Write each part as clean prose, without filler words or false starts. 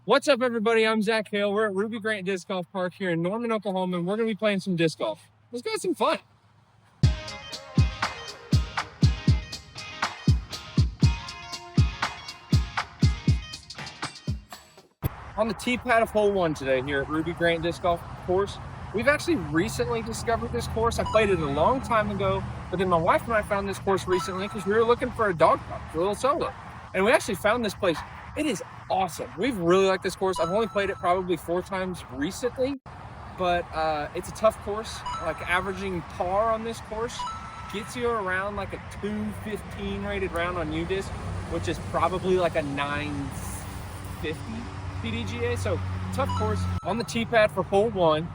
What's up, everybody? I'm Zach Hale. We're at Ruby Grant Disc Golf Park here in Norman, Oklahoma, and we're going to be playing some disc golf. Let's go have some fun. On the tee pad of hole 1 today here at Ruby Grant Disc Golf Course. We've actually recently discovered this course. I played it a long time ago, but then my wife and I found this course recently because we were looking for a dog park, for a little solo. And we actually found this place. It is awesome. We've really liked this course. I've only played it probably 4 times recently, but it's a tough course. Like averaging par on this course gets you around like a 215 rated round on UDisc, which is probably like a 950 PDGA. So tough course. On the tee pad for hole 1,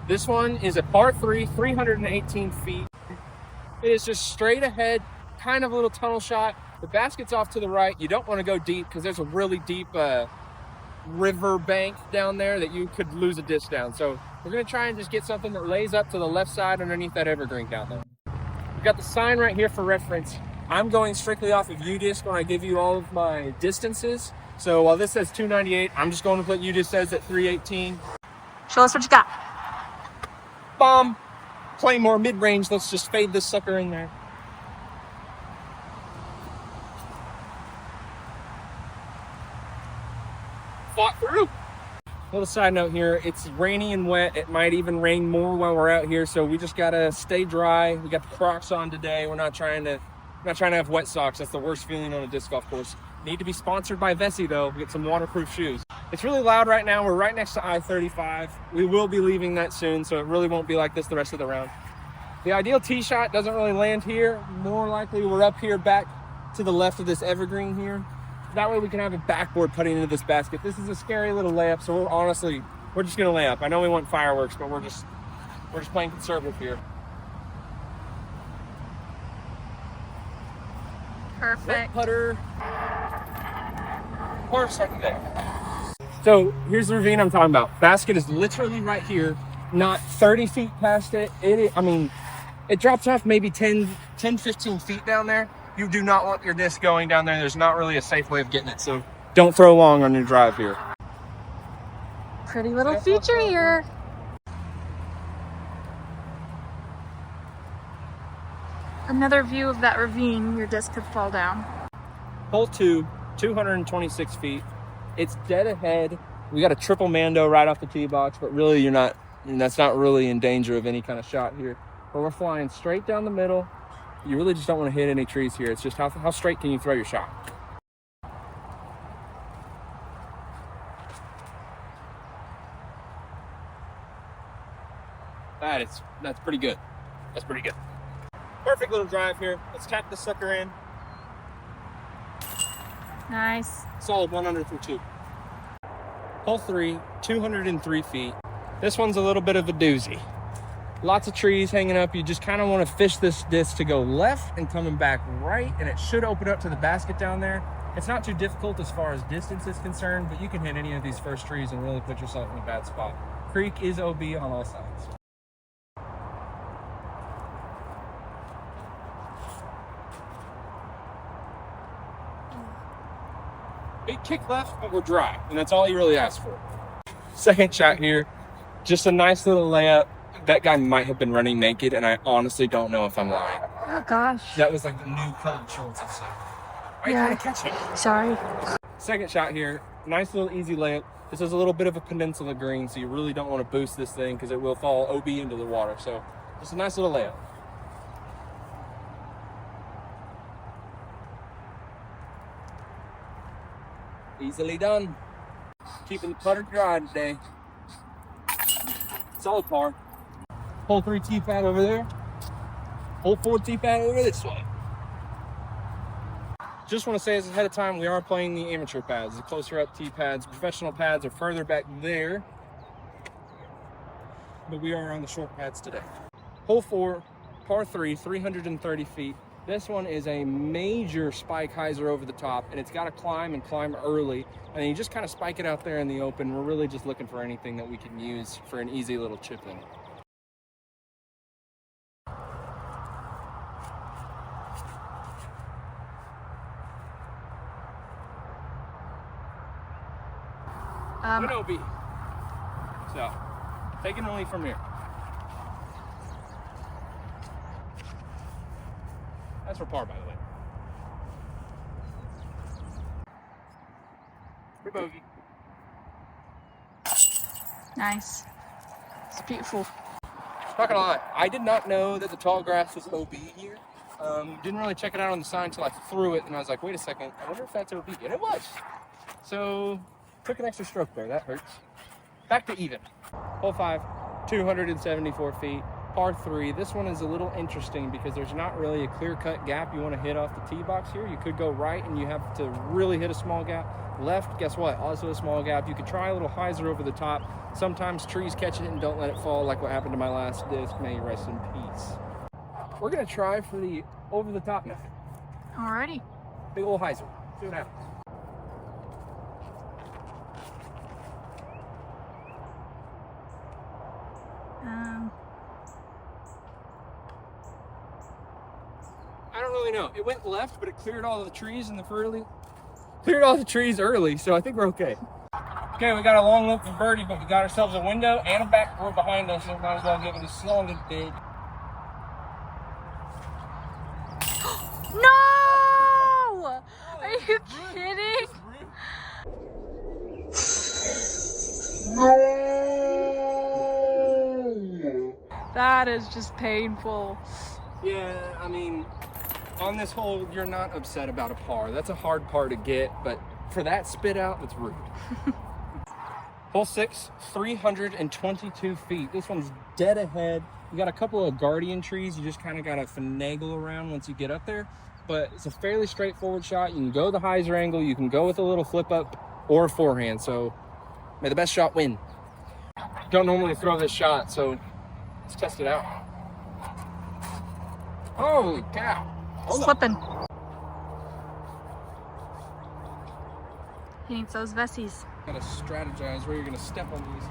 this one is a par 3, 318 feet. It is just straight ahead, kind of a little tunnel shot. The basket's off to the right. You don't want to go deep because there's a really deep river bank down there that you could lose a disc down. So we're going to try and just get something that lays up to the left side underneath that evergreen down there. We've got the sign right here for reference. I'm going strictly off of UDisc when I give you all of my distances. So while this says 298, I'm just going to put UDisc says at 318. Show us what you got. Bomb. Play more mid-range. Let's just fade this sucker in there. Fought through. Little side note here, it's rainy and wet. It might even rain more while we're out here, so we just gotta stay dry. We got the Crocs on today. We're not trying to have wet socks. That's the worst feeling on a disc golf course. Need to be sponsored by Vessi though. Get some waterproof shoes. It's really loud right now. We're right next to I-35. We will be leaving that soon, so it really won't be like this the rest of the round. The ideal tee shot doesn't really land here. More likely we're up here back to the left of this evergreen here. That way we can have a backboard putting into this basket. This is a scary little layup, so we're just gonna lay up. I know we want fireworks, but we're just playing conservative here. Perfect. Wet putter. Par second there. So here's the ravine I'm talking about. Basket is literally right here, not 30 feet past it. It drops off maybe 10, 15 feet down there. You do not want your disc going down there. There's not really a safe way of getting it, so don't throw long on your drive here. Pretty little feature here. Another view of that ravine, your disc could fall down. Hole 2, 226 feet. It's dead ahead. We got a triple Mando right off the tee box, but really that's not really in danger of any kind of shot here. But we're flying straight down the middle. You really just don't want to hit any trees here. It's just how straight can you throw your shot? That's pretty good. That's pretty good. Perfect little drive here. Let's tap this sucker in. Nice. Solid 1 under through 2. Hole 3, 203 feet. This one's a little bit of a doozy. Lots of trees hanging up. You just kind of want to fish this disc to go left and coming back right, and it should open up to the basket down there. It's not too difficult as far as distance is concerned, but you can hit any of these first trees and really put yourself in a bad spot. Creek is OB on all sides. Big kick left, but we're dry, and that's all you really ask for. Second shot here, just a nice little layup. That guy might have been running naked, and I honestly don't know if I'm lying. Oh gosh. That was like the new colored shorts and stuff. Why are you trying to catch it? Sorry. Second shot here, nice little easy layup. This is a little bit of a peninsula green, so you really don't want to boost this thing because it will fall OB into the water. So just a nice little layup. Easily done. Keeping the putter dry today. Solid par. Hole 3 tee pad over there. Hole 4 tee pad over this way. Just want to say this ahead of time, we are playing the amateur pads, the closer up tee pads. Professional pads are further back there, but we are on the short pads today. Hole 4, par 3, 330 feet. This one is a major spike hyzer over the top, and it's got to climb early, and then you just kind of spike it out there in the open. We're really just looking for anything that we can use for an easy little chip in. One OB. So, taking the lead from here. That's for par, by the way. For bogey. Nice. It's beautiful. Not gonna lie, I did not know that the tall grass was OB here. Didn't really check it out on the sign until I threw it, and I was like, wait a second, I wonder if that's OB. And it was. So, took an extra stroke there. That hurts. Back to even. Hole 5, 274 feet, par 3. This one is a little interesting because there's not really a clear-cut gap you want to hit off the tee box here. You could go right, and you have to really hit a small gap. Left, guess what? Also a small gap. You could try a little hyzer over the top. Sometimes trees catch it and don't let it fall, like what happened to my last disc. May you rest in peace. We're gonna try for the over-the-top method. Alrighty. Big old hyzer. See what happens. I don't really know. It went left, but it cleared all the trees in the early, so I think we're okay. Okay, we got a long loop for birdie, but we got ourselves a window and a back door behind us, so we might as well give it a solid dig. No! Are you kidding? That is just painful. Yeah, I mean, on this hole, you're not upset about a par. That's a hard par to get, but for that spit out, it's rude. Hole 6, 322 feet. This one's dead ahead. You got a couple of guardian trees. You just kind of got to finagle around once you get up there. But it's a fairly straightforward shot. You can go the hyzer angle. You can go with a little flip up or forehand. So may the best shot win. Don't normally throw this shot, so let's test it out. Holy cow. Slipping. He needs those Vessies. Gotta strategize where you're gonna step on these.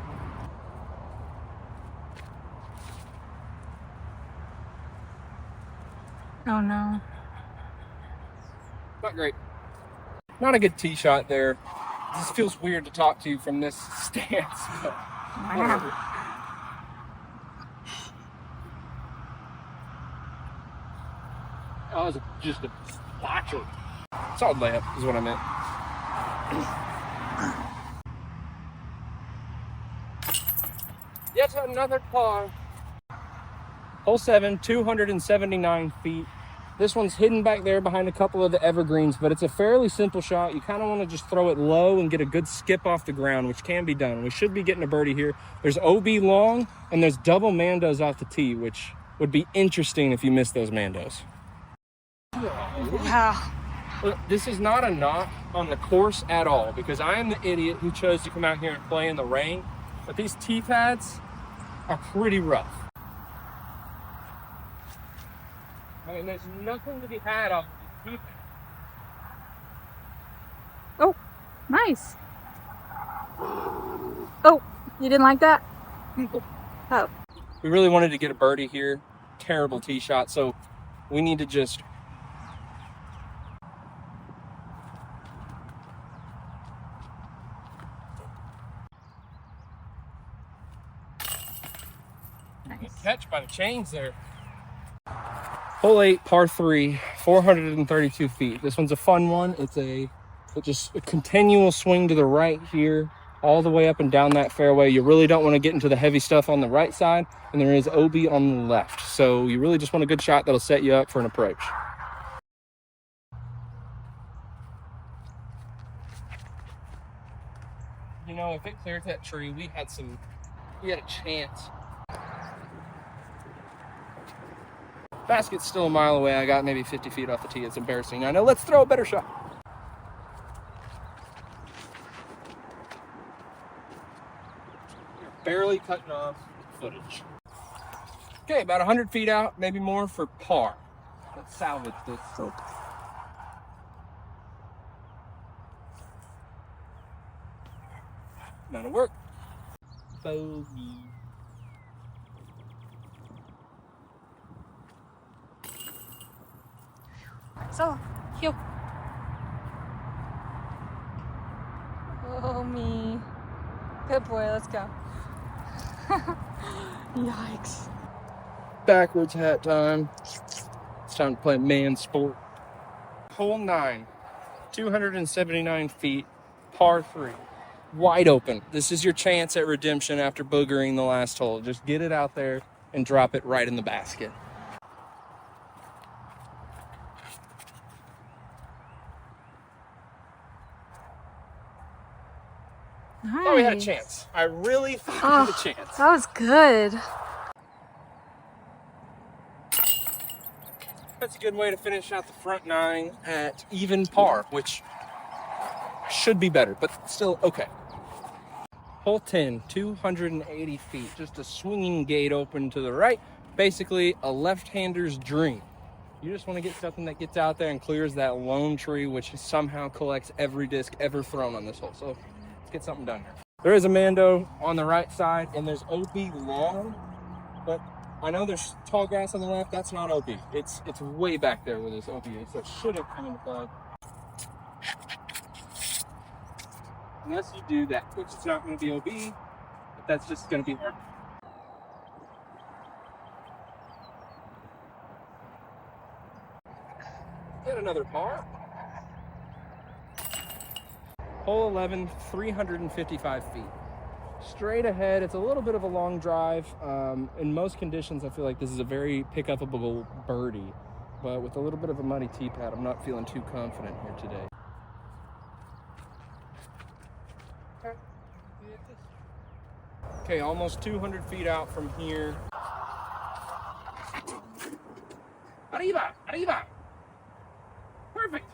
Oh no. Not great. Not a good tee shot there. This feels weird to talk to you from this stance, but whatever. That was just a splotcher. Solid layup is what I meant. Yet another par. Hole 7, 279 feet. This one's hidden back there behind a couple of the evergreens, but it's a fairly simple shot. You kind of want to just throw it low and get a good skip off the ground, which can be done. We should be getting a birdie here. There's OB long, and there's double Mandos off the tee, which would be interesting if you missed those Mandos. Wow. Look, this is not a knock on the course at all, because I am the idiot who chose to come out here and play in the rain. But these tee pads are pretty rough. I mean, there's nothing to be had off the tee pads. Oh, nice. Oh, you didn't like that? Oh. We really wanted to get a birdie here. Terrible tee shot, so we need to just catch by the chains there. Hole 8, par 3, 432 feet. This one's a fun one. It's just a continual swing to the right here, all the way up and down that fairway. You really don't want to get into the heavy stuff on the right side, and there is OB on the left. So you really just want a good shot that'll set you up for an approach. You know, if it cleared that tree, we had a chance. Basket's still a mile away. I got maybe 50 feet off the tee. It's embarrassing. I know. Let's throw a better shot. You're barely cutting off footage. Okay, about 100 feet out, maybe more for par. Let's salvage this. That'll work. Bogey. So, cute. Oh, me. Good boy, let's go. Yikes. Backwards hat time. It's time to play man sport. Hole 9, 279 feet, par 3. Wide open. This is your chance at redemption after boogering the last hole. Just get it out there and drop it right in the basket. Nice. Oh, we had a chance. I really thought we had a chance. That was good. That's a good way to finish out the front 9 at even par, which should be better, but still okay. Hole 10, 280 feet, just a swinging gate open to the right. Basically a left-hander's dream. You just want to get something that gets out there and clears that lone tree, which somehow collects every disc ever thrown on this hole. So let's get something done here. There is a Mando on the right side, and there's OB long, but I know there's tall grass on the left. That's not OB. It's way back there where there's OB is, so it should have come into play. Unless you do that, which is not going to be OB, but that's just going to be hard. Get another par. Hole 11, 355 feet. Straight ahead, it's a little bit of a long drive. In most conditions, I feel like this is a very pick-upable birdie, but with a little bit of a muddy tee pad, I'm not feeling too confident here today. Okay, almost 200 feet out from here. Arriba, arriba. Perfect.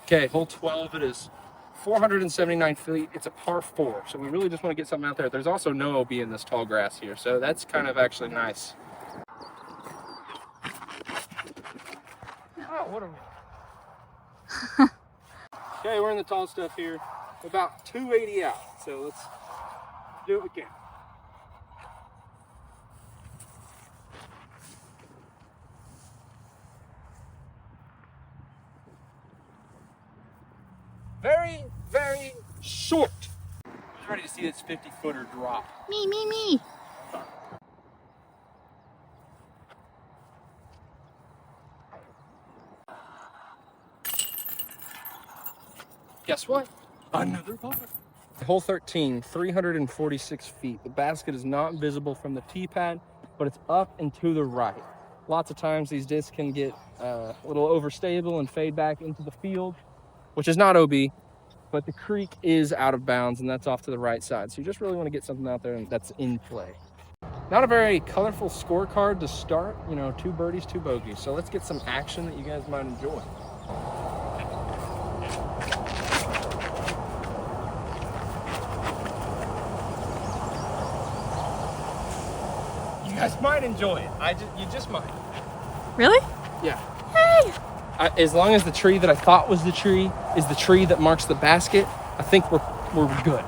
Okay, hole 12, it is 479 feet. It's a par 4, so we really just want to get something out there. There's also no OB in this tall grass here, so that's kind of actually nice. Oh, what a... Okay, we're in the tall stuff here. About 280 out, so let's do what we can. Very, very short. I'm ready to see this 50-footer drop. Me. Guess what? Another par. Hole 13, 346 feet. The basket is not visible from the tee pad, but it's up and to the right. Lots of times these discs can get a little overstable and fade back into the field, which is not OB, but the creek is out of bounds and that's off to the right side. So you just really want to get something out there that's in play. Not a very colorful scorecard to start, 2 birdies, 2 bogeys. So let's get some action that you guys might enjoy. You guys might enjoy it. You just might. Really? Yeah. Hey! As long as the tree that I thought was the tree is the tree that marks the basket, I think we're good.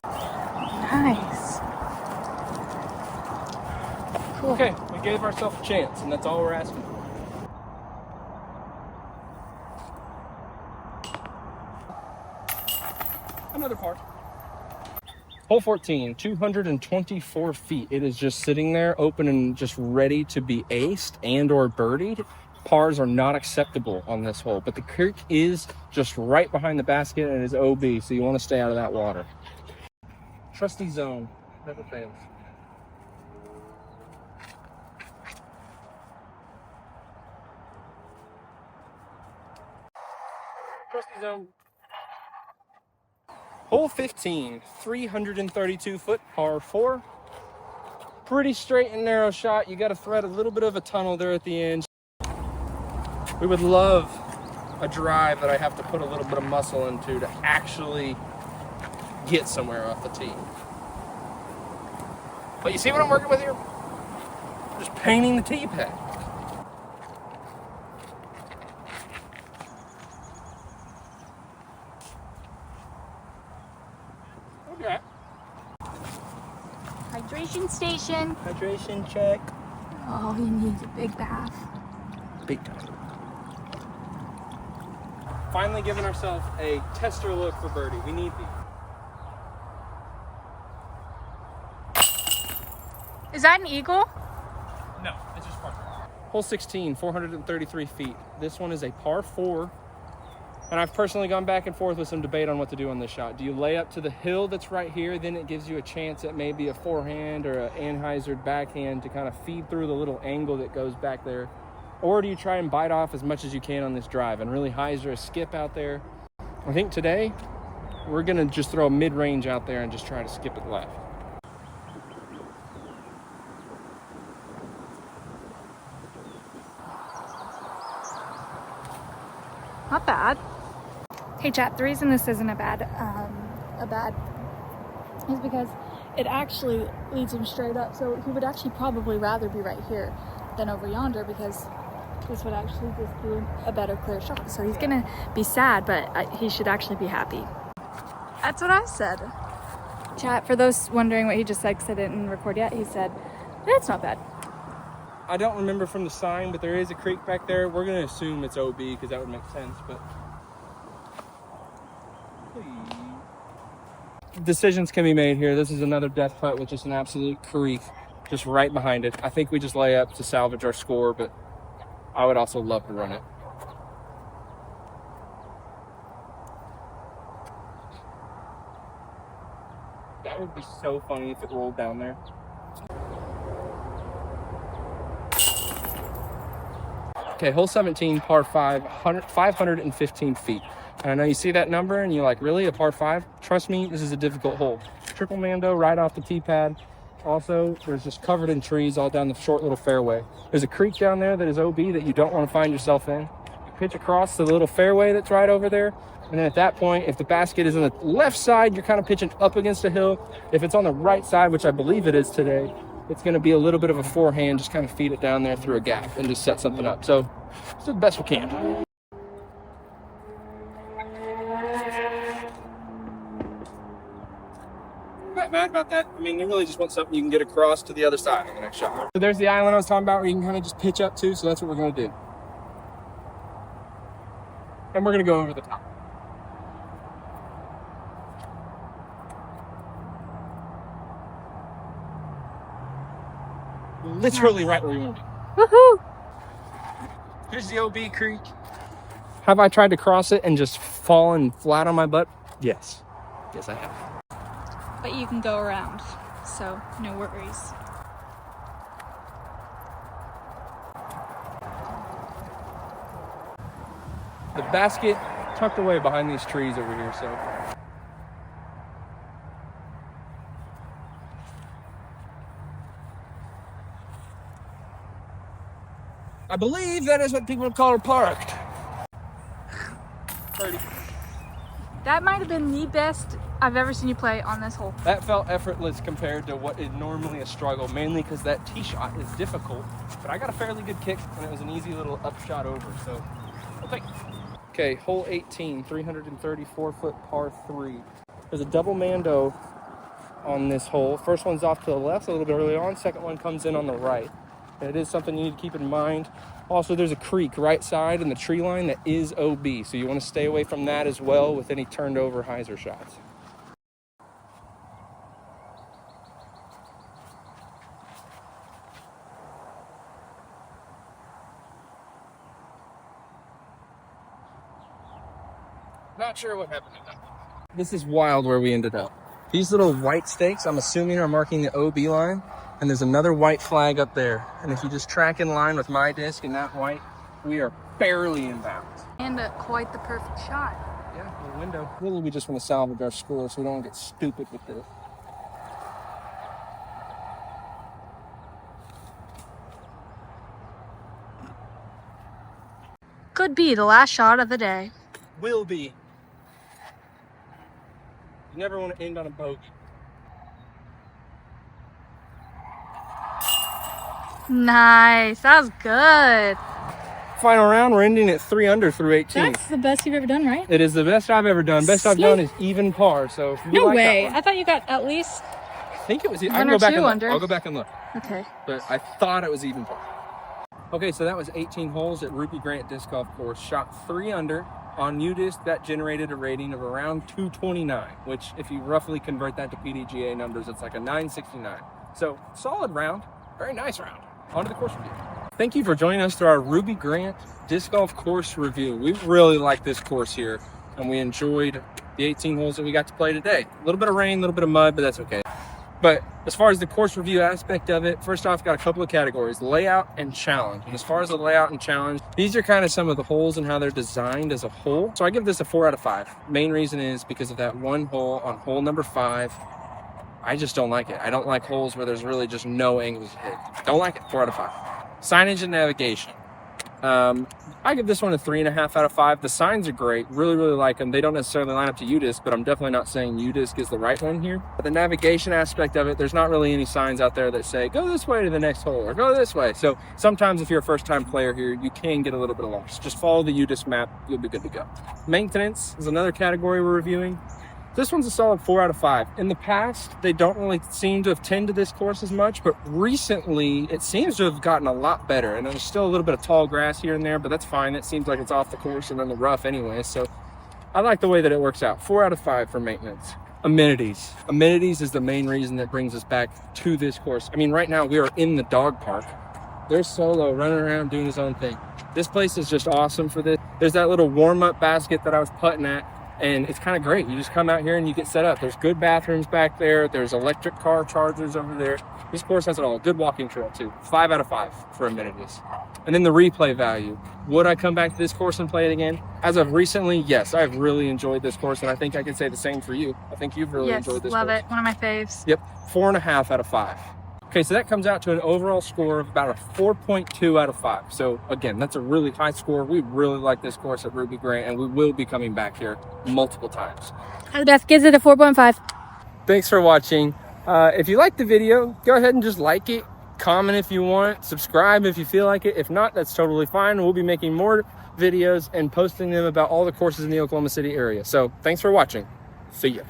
Nice. Cool. Okay, we gave ourselves a chance, and that's all we're asking for. Another par. Hole 14, 224 feet. It is just sitting there open and just ready to be aced and or birdied. Pars are not acceptable on this hole, but the creek is just right behind the basket and it is OB, so you want to stay out of that water. Trusty zone, never fails. Trusty zone. Hole 15, 332 foot, par 4. Pretty straight and narrow shot. You got to thread a little bit of a tunnel there at the end. We would love a drive that I have to put a little bit of muscle into to actually get somewhere off the tee. But you see what I'm working with here? Just painting the tee pad. Okay. Hydration station. Hydration check. Oh, he needs a big bath. Big time. Finally giving ourselves a tester look for birdie. We need these. Is that an eagle? No, it's just par. Hole 16, 433 feet. This one is a par 4. And I've personally gone back and forth with some debate on what to do on this shot. Do you lay up to the hill that's right here? Then it gives you a chance at maybe a forehand or an anhyzered backhand to kind of feed through the little angle that goes back there. Or do you try and bite off as much as you can on this drive and really hyzer a skip out there? I think today we're gonna just throw a mid-range out there and just try to skip it left. Not bad. Hey chat, the reason this isn't a bad is because it actually leads him straight up. So he would actually probably rather be right here than over yonder, because this would actually just be a better clear shot. So he's gonna be sad, but he should actually be happy. That's what I said. Chat, for those wondering what he just said, because I didn't record yet, he said, that's not bad. I don't remember from the sign, but there is a creek back there. We're gonna assume it's OB because that would make sense, but decisions can be made here. This is another death putt with just an absolute creek just right behind it. I think we just lay up to salvage our score, but I would also love to run it. That would be so funny if it rolled down there. Okay, hole 17, par 5, 515 feet. And I know you see that number and you're like, really, a par 5? Trust me, this is a difficult hole. Triple Mando right off the tee pad. Also, there's just covered in trees all down the short little fairway. There's a creek down there that is OB that you don't want to find yourself in. You pitch across the little fairway that's right over there. And then at that point, if the basket is on the left side, you're kind of pitching up against a hill. If it's on the right side, which I believe it is today, it's going to be a little bit of a forehand, just kind of feed it down there through a gap and just set something up. So it's the best we can. Not mad about that. I mean, you really just want something you can get across to the other side on the next shot. So there's the island I was talking about where you can kind of just pitch up to. So that's what we're going to do. And we're going to go over the top. Literally right where we want to be. Woohoo! Here's the OB Creek. Have I tried to cross it and just fallen flat on my butt? Yes. Yes, I have. But you can go around, so no worries. The basket tucked away behind these trees over here, so. I believe that is what people call her parked. 30. That might have been the best I've ever seen you play on this hole. That felt effortless compared to what is normally a struggle, mainly because that tee shot is difficult. But I got a fairly good kick, and it was an easy little upshot over, so I'll take it. Okay, hole 18, 334-foot par 3. There's a double Mando on this hole. First one's off to the left a little bit early on. Second one comes in on the right. And it is something you need to keep in mind. Also, there's a creek right side in the tree line that is OB, so you want to stay away from that as well with any turned over hyzer shots. Not sure what happened to that. This is wild where we ended up. These little white stakes, I'm assuming, are marking the OB line. And there's another white flag up there. And if you just track in line with my disc and that white, we are barely in bounds. And quite the perfect shot. Yeah, the window. Really, we just want to salvage our score so we don't get stupid with this. Could be the last shot of the day. Will be. You never want to end on a bogey. Nice, that was good. Final round, we're ending at 3 under through 18. That's the best you've ever done, right? It is the best I've ever done. Best I've done is even par. So if you No like way. that one, I thought you got at least I think it was. I one can or go back two and look. under. I'll go back and look. Okay. But I thought it was even par. Okay, so that was 18 holes at Ruby Grant Disc Golf Course. Shot 3 under. on UDisc, that generated a rating of around 229, which if you roughly convert that to PDGA numbers, it's like a 969. So solid round, very nice round. On to the course review. Thank you for joining us through our Ruby Grant disc golf course review. We really like this course here, and we enjoyed the 18 holes that we got to play today. A little bit of rain, a little bit of mud, but that's okay. But as far as the course review aspect of it, first off, got a couple of categories, layout and challenge. And as far as the layout and challenge, these are kind of some of the holes and how they're designed as a whole. So I give this a 4 out of 5. Main reason is because of that one hole on hole number 5. I just don't like it. I don't like holes where there's really just no angles to hit. Don't like it. 4 out of 5. Signage and navigation. I give this one a 3.5 out of 5. The signs are great. Really, really like them. They don't necessarily line up to UDisc, but I'm definitely not saying UDisc is the right one here. But the navigation aspect of it, there's not really any signs out there that say, go this way to the next hole or go this way. So sometimes if you're a first-time player here, you can get a little bit lost. Just follow the UDisc map. You'll be good to go. Maintenance is another category we're reviewing. This one's a solid 4 out of 5. In the past, they don't really seem to have tended this course as much, but recently it seems to have gotten a lot better. And there's still a little bit of tall grass here and there, but that's fine. It seems like it's off the course and then the rough anyway. So I like the way that it works out. 4 out of 5 for maintenance. Amenities. Amenities is the main reason that brings us back to this course. I mean, right now we are in the dog park. There's Solo running around doing his own thing. This place is just awesome for this. There's that little warm-up basket that I was putting at. And it's kind of great. You just come out here and you get set up. There's good bathrooms back there. There's electric car chargers over there. This course has it all. Good walking trail too. 5 out of 5 for amenities. And then the replay value. Would I come back to this course and play it again? As of recently, yes, I've really enjoyed this course. And I think I can say the same for you. I think you've really enjoyed this course. Yes, love it. One of my faves. Yep, 4.5 out of 5. Okay, so that comes out to an overall score of about a 4.2 out of 5. So again, that's a really high score. We really like this course at Ruby Grant, and we will be coming back here multiple times. Beth gives it a 4.5. Thanks for watching. If you liked the video, go ahead and just like it, comment if you want, subscribe if you feel like it. If not, that's totally fine. We'll be making more videos and posting them about all the courses in the Oklahoma City area. So thanks for watching. See ya.